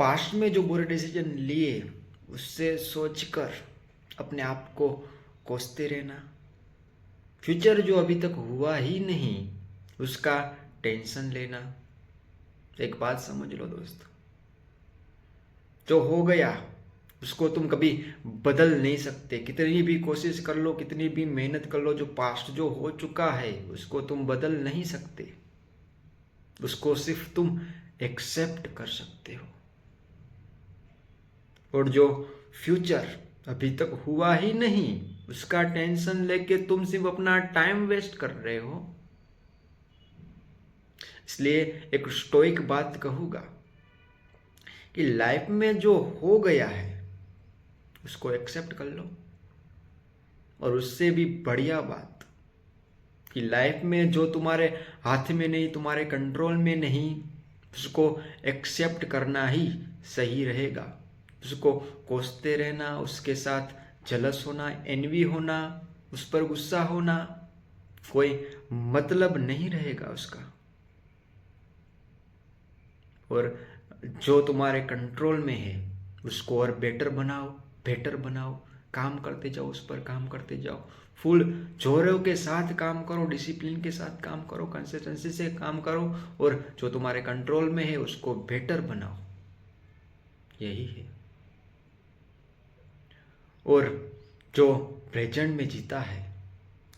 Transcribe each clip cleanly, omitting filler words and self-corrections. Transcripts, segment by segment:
Past में जो बुरे डिसीजन लिए उससे सोचकर अपने आप को कोसते रहना, फ्यूचर जो अभी तक हुआ ही नहीं उसका टेंशन लेना। एक बात समझ लो दोस्त, जो हो गया उसको तुम कभी बदल नहीं सकते। कितनी भी कोशिश कर लो, कितनी भी मेहनत कर लो, जो पास्ट जो हो चुका है उसको तुम बदल नहीं सकते। उसको सिर्फ तुम एक्सेप्ट कर सकते हो। और जो फ्यूचर अभी तक हुआ ही नहीं उसका टेंशन लेके तुम सिर्फ अपना टाइम वेस्ट कर रहे हो। इसलिए एक स्टोइक बात कहूंगा कि लाइफ में जो हो गया है उसको एक्सेप्ट कर लो। और उससे भी बढ़िया बात कि लाइफ में जो तुम्हारे हाथ में नहीं, तुम्हारे कंट्रोल में नहीं, उसको एक्सेप्ट करना ही सही रहेगा। उसको कोसते रहना, उसके साथ जलस होना, एनवी होना, उस पर गुस्सा होना, कोई मतलब नहीं रहेगा उसका। और जो तुम्हारे कंट्रोल में है उसको और बेटर बनाओ, बेटर बनाओ, काम करते जाओ, उस पर काम करते जाओ, फुल जोरों के साथ काम करो, डिसिप्लिन के साथ काम करो, कंसिस्टेंसी से काम करो, और जो तुम्हारे कंट्रोल में है उसको बेटर बनाओ। यही है। और जो प्रेजेंट में जीता है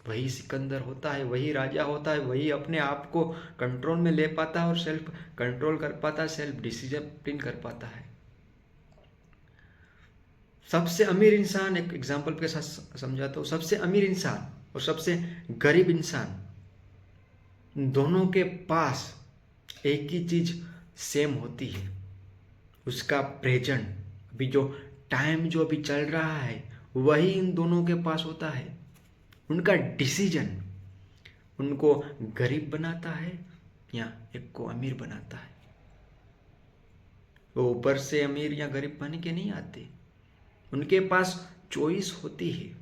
वही सिकंदर होता है, वही राजा होता है, वही अपने आप को कंट्रोल में ले पाता है और सेल्फ कंट्रोल कर पाता है, सेल्फ डिसिप्लिन कर पाता है। सबसे अमीर इंसान, एक एग्जांपल के साथ समझाता हूँ, सबसे अमीर इंसान और सबसे गरीब इंसान दोनों के पास एक ही चीज सेम होती है, उसका प्रेजेंट। अभी जो टाइम जो अभी चल रहा है वही इन दोनों के पास होता है। उनका डिसीजन उनको गरीब बनाता है या एक को अमीर बनाता है। वो ऊपर से अमीर या गरीब बन के नहीं आते, उनके पास चॉइस होती है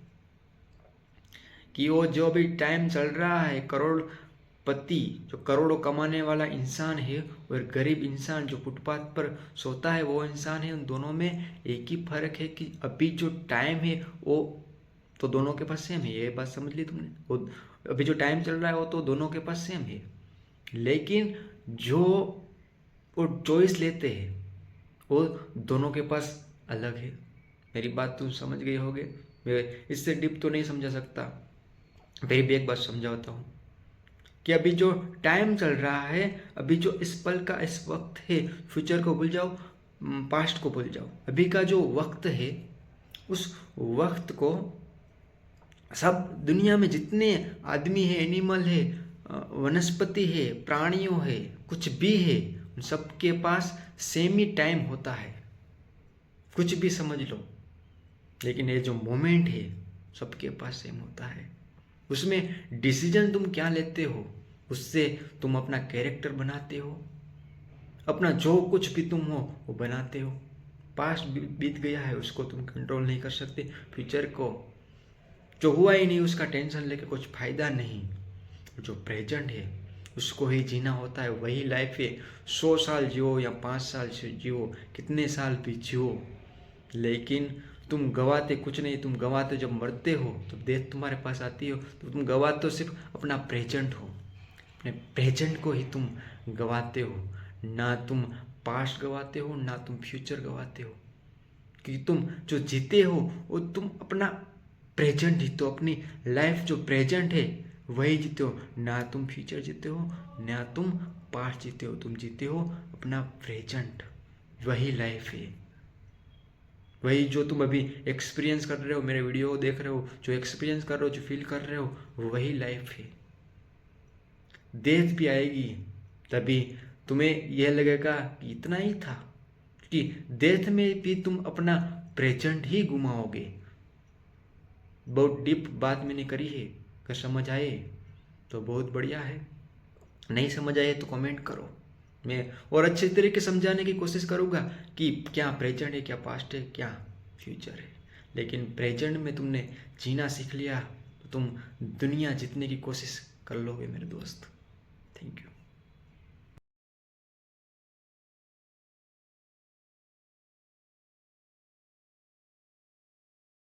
कि वो जो भी टाइम चल रहा है, करोड़पति जो करोड़ों कमाने वाला इंसान है और गरीब इंसान जो फुटपाथ पर सोता है वो इंसान है, उन दोनों में एक ही फर्क है कि अभी जो टाइम है वो तो दोनों के पास सेम है। ये बात समझ ली तुमने? वो अभी जो टाइम चल रहा है वो तो दोनों के पास सेम है, लेकिन जो वो चॉइस लेते हैं वो दोनों के पास अलग है। मेरी बात तुम समझ गए होगे, मैं इससे डीप तो नहीं समझा सकता, फिर भी एक बात समझाता हूँ कि अभी जो टाइम चल रहा है, अभी जो इस पल का इस वक्त है, फ्यूचर को भूल जाओ, पास्ट को भूल जाओ। अभी का जो वक्त है उस वक्त को सब दुनिया में जितने आदमी है, एनिमल है, वनस्पति है, प्राणियों है, कुछ भी है, उन सबके पास सेम ही टाइम होता है। कुछ भी समझ लो, लेकिन ये जो मोमेंट है सबके पास सेम होता है। उसमें डिसीजन तुम क्या लेते हो उससे तुम अपना कैरेक्टर बनाते हो, अपना जो कुछ भी तुम हो वो बनाते हो। पास्ट बीत गया है उसको तुम कंट्रोल नहीं कर सकते, फ्यूचर को जो हुआ ही नहीं उसका टेंशन लेके कुछ फायदा नहीं। जो प्रेजेंट है उसको ही जीना होता है, वही लाइफ है। 100 साल जियो या 5 साल जियो, कितने साल भी जियो, लेकिन तुम गवाते कुछ नहीं। तुम गवाते जब मरते हो तो डेथ तुम्हारे पास आती हो, तो तुम गवाते तो सिर्फ अपना प्रेजेंट हो, अपने प्रेजेंट को ही तुम गवाते हो। ना तुम पास्ट गवाते हो ना तुम फ्यूचर गवाते हो, क्योंकि तुम जो जीते हो वो तुम अपना प्रेजेंट ही तो, अपनी लाइफ जो प्रेजेंट है वही जीते हो। ना तुम फ्यूचर जीते हो ना तुम पास्ट जीते हो, तुम जीते हो अपना प्रेजेंट। वही लाइफ है, वही जो तुम अभी एक्सपीरियंस कर रहे हो, मेरे वीडियो देख रहे हो, जो एक्सपीरियंस कर रहे हो, जो फील कर रहे हो, वही लाइफ है। डेथ भी आएगी तभी तुम्हें यह लगेगा कि इतना ही था, कि डेथ में भी तुम अपना प्रेजेंट ही घुमाओगे। बहुत डीप बात मैंने करी है, अगर समझ आए तो बहुत बढ़िया है, नहीं समझ आए तो कमेंट करो। मैं और अच्छे तरीके समझाने की कोशिश करूँगा कि क्या प्रेजेंट है, क्या पास्ट है, क्या फ्यूचर है। लेकिन प्रेजेंट में तुमने जीना सीख लिया तो तुम दुनिया जीतने की कोशिश कर लोगे मेरे दोस्त।